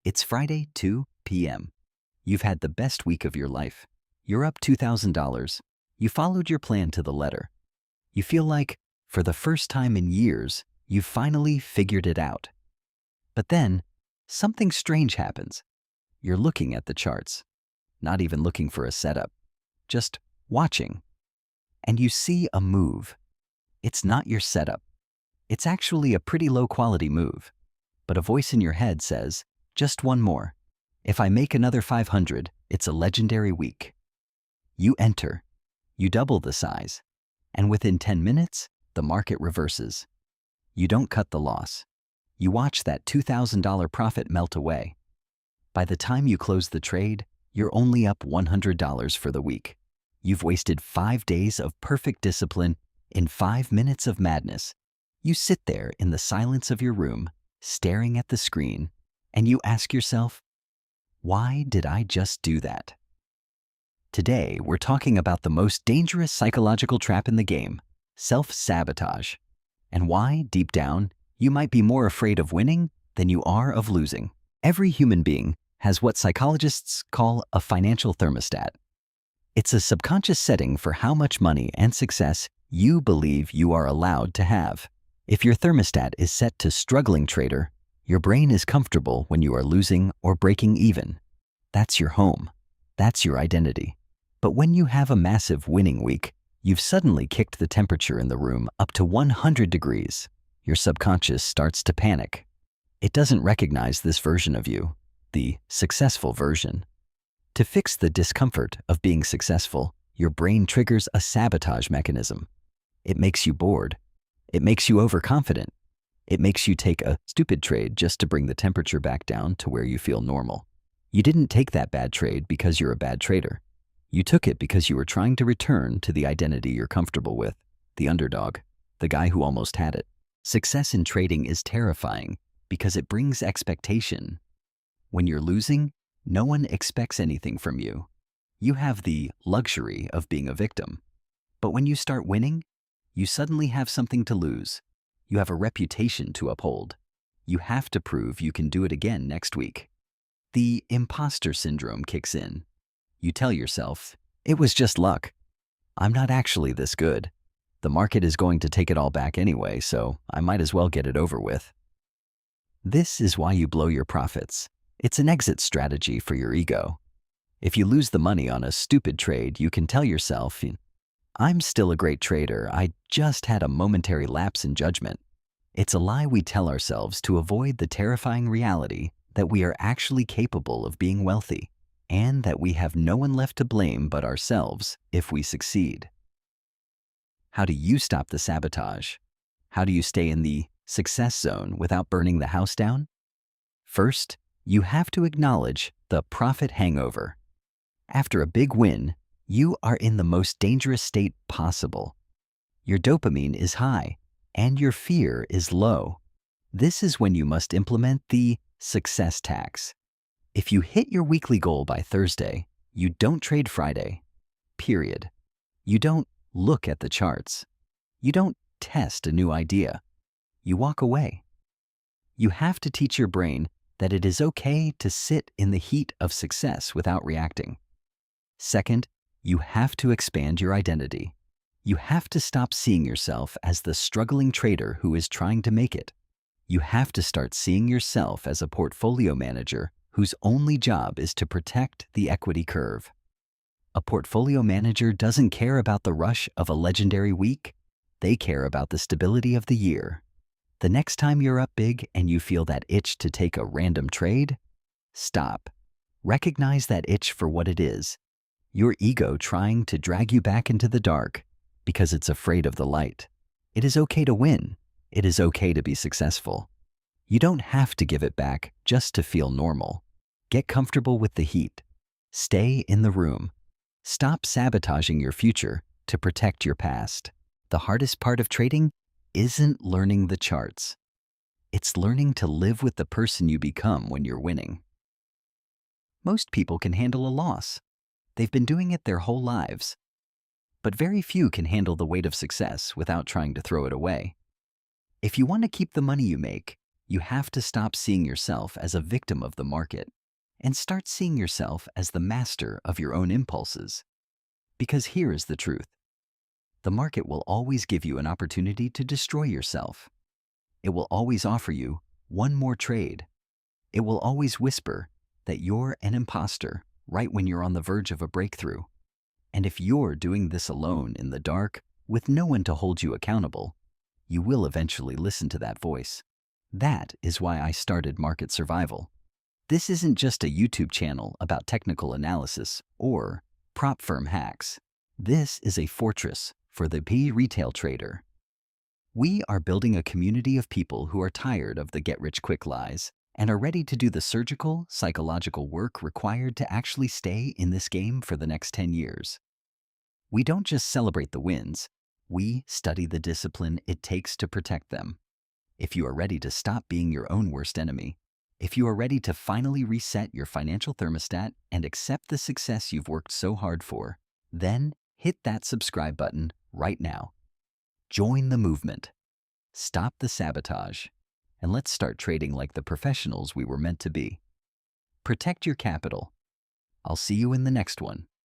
It's Friday, 2 p.m. You've had the best week of your life. You're up $2,000. You followed your plan to the letter. You feel like, for the first time in years, you've finally figured it out. But then, something strange happens. You're looking at the charts, not even looking for a setup, just watching. And you see a move. It's not your setup. It's actually a pretty low-quality move. But a voice in your head says, just one more. If I make another 500, it's a legendary week. You enter. You double the size. And within 10 minutes, the market reverses. You don't cut the loss. You watch that $2,000 profit melt away. By the time you close the trade, you're only up $100 for the week. You've wasted 5 days of perfect discipline in 5 minutes of madness. You sit there in the silence of your room, staring at the screen, and you ask yourself, why did I just do that? Today, we're talking about the most dangerous psychological trap in the game, self-sabotage, and why, deep down, you might be more afraid of winning than you are of losing. Every human being has what psychologists call a financial thermostat. It's a subconscious setting for how much money and success you believe you are allowed to have. If your thermostat is set to struggling trader, your brain is comfortable when you are losing or breaking even. That's your home. That's your identity. But when you have a massive winning week, you've suddenly kicked the temperature in the room up to 100 degrees. Your subconscious starts to panic. It doesn't recognize this version of you, the successful version. To fix the discomfort of being successful, your brain triggers a sabotage mechanism. It makes you bored. It makes you overconfident. It makes you take a stupid trade just to bring the temperature back down to where you feel normal. You didn't take that bad trade because you're a bad trader. You took it because you were trying to return to the identity you're comfortable with, the underdog, the guy who almost had it. Success in trading is terrifying because it brings expectation. When you're losing, no one expects anything from you. You have the luxury of being a victim. But when you start winning, you suddenly have something to lose. You have a reputation to uphold. You have to prove you can do it again next week. The imposter syndrome kicks in. You tell yourself, it was just luck. I'm not actually this good. The market is going to take it all back anyway, so I might as well get it over with. This is why you blow your profits. It's an exit strategy for your ego. If you lose the money on a stupid trade, you can tell yourself, I'm still a great trader, I just had a momentary lapse in judgment. It's a lie we tell ourselves to avoid the terrifying reality that we are actually capable of being wealthy, and that we have no one left to blame but ourselves if we succeed. How do you stop the sabotage? How do you stay in the success zone without burning the house down? First, you have to acknowledge the profit hangover. After a big win, you are in the most dangerous state possible. Your dopamine is high, and your fear is low. This is when you must implement the success tax. If you hit your weekly goal by Thursday, you don't trade Friday. Period. You don't look at the charts. You don't test a new idea. You walk away. You have to teach your brain that it is okay to sit in the heat of success without reacting. Second, you have to expand your identity. You have to stop seeing yourself as the struggling trader who is trying to make it. You have to start seeing yourself as a portfolio manager whose only job is to protect the equity curve. A portfolio manager doesn't care about the rush of a legendary week. They care about the stability of the year. The next time you're up big and you feel that itch to take a random trade, stop. Recognize that itch for what it is. Your ego trying to drag you back into the dark because it's afraid of the light. It is okay to win. It is okay to be successful. You don't have to give it back just to feel normal. Get comfortable with the heat. Stay in the room. Stop sabotaging your future to protect your past. The hardest part of trading isn't learning the charts. It's learning to live with the person you become when you're winning. Most people can handle a loss. They've been doing it their whole lives. But very few can handle the weight of success without trying to throw it away. If you want to keep the money you make, You have to stop seeing yourself as a victim of the market and start seeing yourself as the master of your own impulses. Because here is the truth. The market will always give you an opportunity to destroy yourself. It will always offer you one more trade. It will always whisper that you're an imposter right when you're on the verge of a breakthrough. And if you're doing this alone in the dark, with no one to hold you accountable, you will eventually listen to that voice. That is why I started Market Survival. This isn't just a YouTube channel about technical analysis or prop firm hacks. This is a fortress for the retail trader. We are building a community of people who are tired of the get-rich-quick lies and are ready to do the surgical, psychological work required to actually stay in this game for the next 10 years. We don't just celebrate the wins, we study the discipline it takes to protect them. If you are ready to stop being your own worst enemy, if you are ready to finally reset your financial thermostat and accept the success you've worked so hard for, then hit that subscribe button right now. Join the movement. Stop the sabotage. And let's start trading like the professionals we were meant to be. Protect your capital. I'll see you in the next one.